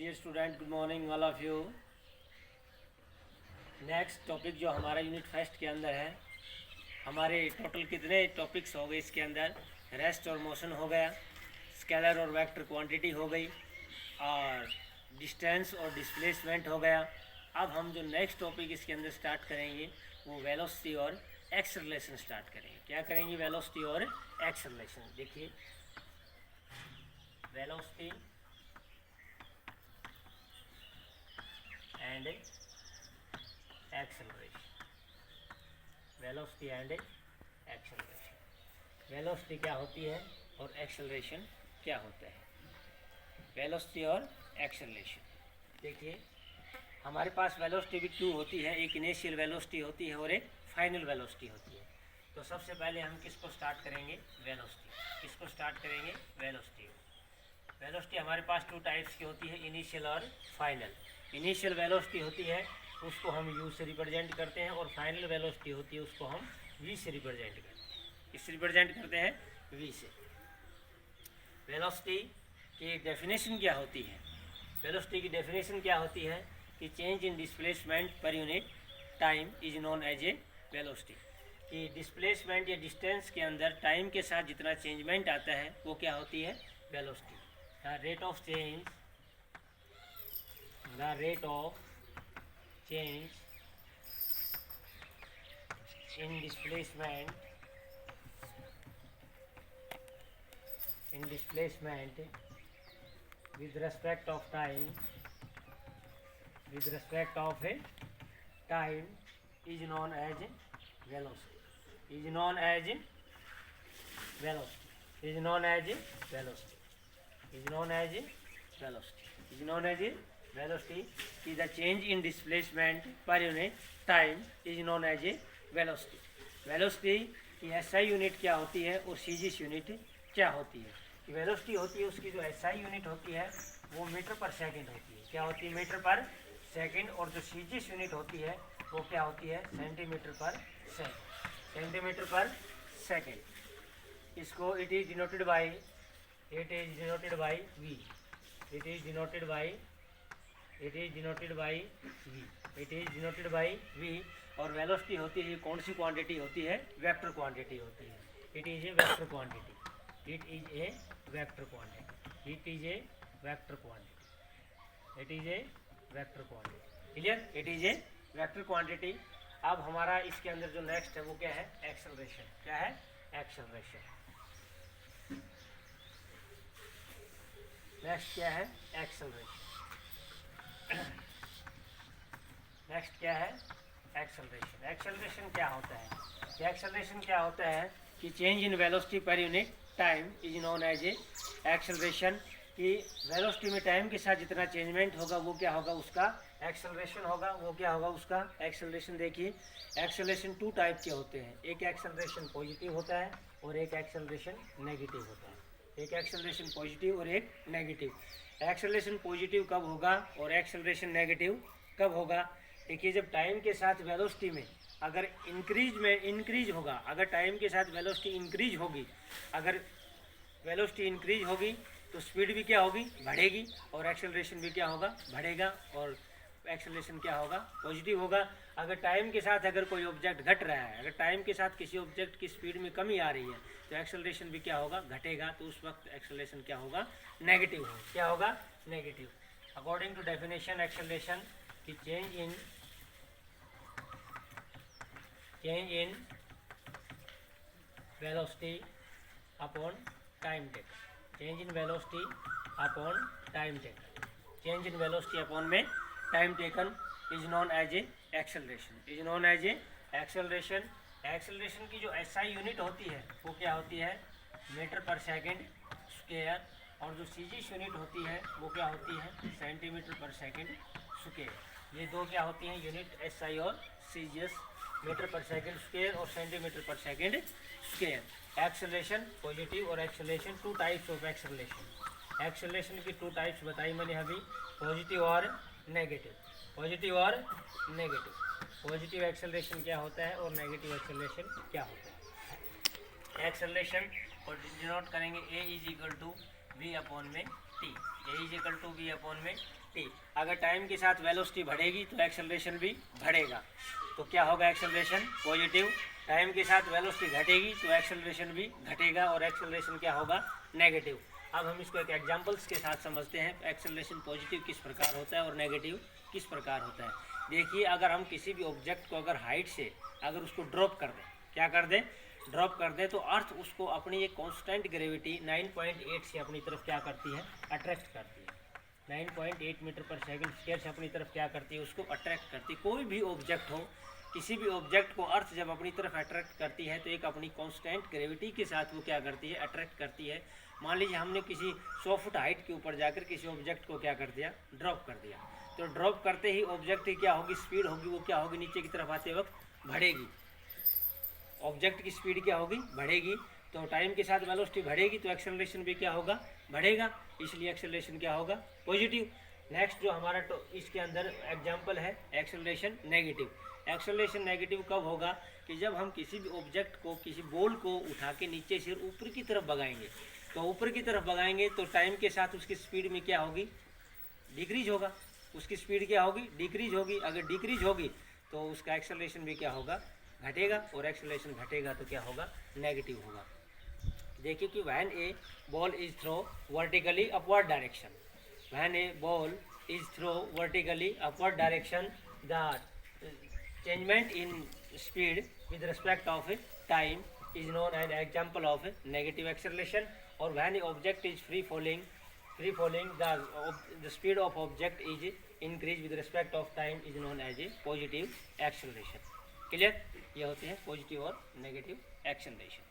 Dear student, good morning all of you. Next topic जो हमारा unit first के अंदर है, हमारे टोटल कितने टॉपिक्स हो गए इसके अंदर? रेस्ट और मोशन हो गया, स्केलर और वेक्टर क्वांटिटी हो गई, और डिस्टेंस और डिस्प्लेसमेंट हो गया। अब हम जो नेक्स्ट टॉपिक इसके अंदर स्टार्ट करेंगे वो वेलोसिटी और एक्सेलरेशन स्टार्ट करेंगे। क्या करेंगे? वेलोसिटी और एक्सेलरेशन। देखिए, velocity and acceleration. Velocity and acceleration. Velocity क्या होती है और एक्सेलरेशन क्या होता है? वेलोसिटी और एक्सेलरेशन। देखिए, हमारे पास वेलोसिटी भी टू होती है, एक इनिशियल वेलोसिटी होती है और एक फाइनल वेलोसिटी होती है। तो सबसे पहले हम किसको स्टार्ट करेंगे? वेलोसिटी। किसको स्टार्ट करेंगे? वेलोसिटी। वेलोसिटी हमारे पास टू टाइप्स की होती है, इनिशियल और फाइनल। इनिशियल वेलोसिटी होती है उसको हम u से रिप्रेजेंट करते हैं, और फाइनल वेलोसिटी होती है उसको हम v से रिप्रेजेंट करते हैं। किससे रिप्रेजेंट करते हैं? v से। वेलोसिटी की डेफिनेशन क्या होती है? वेलोसिटी की डेफिनेशन क्या होती है कि चेंज इन डिस्प्लेसमेंट पर unit time is known as a velocity. कि डिस्प्लेसमेंट या डिस्टेंस के अंदर टाइम के साथ जितना चेंजमेंट आता है वो क्या होती है? Velocity. The rate of change in displacement with respect of time is known as velocity. Is known as velocity. Is the change in displacement per unit time is known as a velocity. Velocity की SI unit क्या होती है और CGS unit क्या होती है? Velocity होती है उसकी जो एसआई यूनिट होती है वो मीटर पर सेकंड होती है। क्या होती है? मीटर पर सेकंड। और जो सीजीएस यूनिट होती है वो क्या होती है? सेंटीमीटर पर सेकंड। इसको it is denoted by V. It is denoted by V. और वेलोसिटी होती है कौन सी क्वांटिटी होती है? वेक्टर क्वांटिटी होती है। It is a vector quantity. Clear? It is a vector quantity. अब हमारा इसके अंदर जो नेक्स्ट है वो क्या है? एक्सेलरेशन। क्या है? एक्सेलरेशन। नेक्स्ट क्या है? एक्सेलरेशन। नेक्स्ट क्या है? एक्सेलरेशन। एक्सेलरेशन क्या होता है? एक्सेलरेशन क्या होता है कि चेंज इन वेलोसिटी पर unit time is known as a acceleration. कि वेलोसिटी में टाइम के साथ जितना चेंजमेंट होगा वो क्या होगा? उसका एक्सेलरेशन होगा। वो क्या होगा? उसका एक्सेलरेशन। देखिए, एक्सेलरेशन टू टाइप के होते हैं, एक एक्सेलरेशन पॉजिटिव होता है और एक एक्सेलरेशन नेगेटिव होता है। एक एक्सेलरेशन पॉजिटिव और एक नेगेटिव। एक्सेलरेशन पॉजिटिव कब होगा और एक्सेलरेशन नेगेटिव कब होगा? देखिए, जब टाइम के साथ वेलोसिटी में अगर इंक्रीज होगा, अगर टाइम के साथ वेलोसिटी इंक्रीज होगी, अगर वेलोसिटी इंक्रीज होगी तो स्पीड भी क्या होगी? बढ़ेगी। और एक्सेलरेशन भी क्या होगा? बढ़ेगा। और एक्सेलरेशन क्या होगा? पॉजिटिव होगा। अगर टाइम के साथ अगर कोई ऑब्जेक्ट घट रहा है, अगर टाइम के साथ किसी ऑब्जेक्ट की स्पीड में कमी आ रही है तो एक्सेलरेशन भी क्या होगा? घटेगा। तो उस वक्त एक्सेलरेशन क्या होगा? नेगेटिव होगा। क्या होगा? Negative. According to definition, acceleration की change in velocity upon time taken. Change in velocity upon time taken. Change in velocity upon में time taken is known as a acceleration. Acceleration की जो SI unit होती है वो क्या होती है? मीटर पर सेकंड स्क्वायर। और जो सीजीएस यूनिट होती है वो क्या होती है? सेंटीमीटर पर सेकंड स्क्वायर। ये दो क्या होती हैं यूनिट? एसआई और सीजीएस। मीटर पर सेकंड स्क्वायर और सेंटीमीटर पर सेकंड स्क्वायर। एक्सेलरेशन पॉजिटिव और acceleration, two types of acceleration. Acceleration की टू टाइप्स बताई मैंने अभी, पॉजिटिव और नेगेटिव। पॉजिटिव एक्सेलरेशन क्या होता है और नेगेटिव एक्सेलरेशन क्या होता है? एक्सेलरेशन और डिनोट करेंगे a is equal to v upon में t, a is equal to v upon में टी। अगर टाइम के साथ वेलोसिटी बढ़ेगी तो एक्सेलरेशन भी बढ़ेगा। तो क्या होगा एक्सेलरेशन पॉजिटिव, टाइम के साथ वेलोसिटी घटेगी तो एक्सेलरेशन भी घटेगा और एक्सेलरेशन क्या होगा नेगेटिव। अब हम इसको एक एग्जांपल्स के साथ समझते हैं एक्सेलरेशन पॉजिटिव किस प्रकार होता है और नेगेटिव किस प्रकार होता है। देखिए अगर हम किसी भी ऑब्जेक्ट को अगर हाइट से अगर उसको ड्रॉप कर दें, क्या कर दें, ड्रॉप कर दें, तो अर्थ उसको अपनी एक कांस्टेंट ग्रेविटी 9.8 से अपनी तरफ क्या करती है, अट्रैक्ट करती है। 9.8 मीटर पर सेकंड स्क्वायर से अपनी तरफ क्या करती है, उसको अट्रैक्ट करती है। कोई भी ऑब्जेक्ट हो, किसी भी ऑब्जेक्ट को अर्थ जब अपनी तरफ अट्रैक्ट करती है तो एक अपनी कांस्टेंट ग्रेविटी के साथ वो क्या करती है, अट्रैक्ट करती है। मान लीजिए हमने किसी 100 फुट हाइट के ऊपर जाकर किसी ऑब्जेक्ट को क्या कर दिया, ड्रॉप कर दिया, तो ड्रॉप करते ही ऑब्जेक्ट की क्या होगी, स्पीड होगी, वो क्या होगी, नीचे की तरफ आते वक्त बढ़ेगी। ऑब्जेक्ट की स्पीड क्या होगी, बढ़ेगी। तो टाइम के साथ वेलोसिटी बढ़ेगी तो एक्सेलरेशन भी क्या होगा, बढ़ेगा, इसलिए एक्सेलरेशन क्या होगा, पॉजिटिव। नेक्स्ट जो हमारा इसके अंदर एग्जांपल है एक्सेलरेशन नेगेटिव। एक्सेलरेशन नेगेटिव कब होगा कि जब हम किसी भी ऑब्जेक्ट को, किसी बॉल को उठा के नीचे से ऊपर की तरफ भगाएंगे, तो ऊपर की तरफ भगाएंगे तो टाइम के साथ उसकी स्पीड में क्या होगी, डिक्रीज होगा, उसकी स्पीड क्या होगी, डिक्रीज होगी। अगर डिक्रीज होगी तो उसका एक्सेलरेशन भी क्या होगा, घटेगा, और एक्सेलरेशन घटेगा तो क्या होगा, नेगेटिव होगा। देखिए कि when a ball is throw vertically upward direction, when a ball is throw vertically upward direction, the changement in speed with respect of time is known as example of negative acceleration. Or when a object is free falling, the speed of object is increased with respect of time is known as a positive acceleration. Clear, ये होते हैं positive और negative acceleration.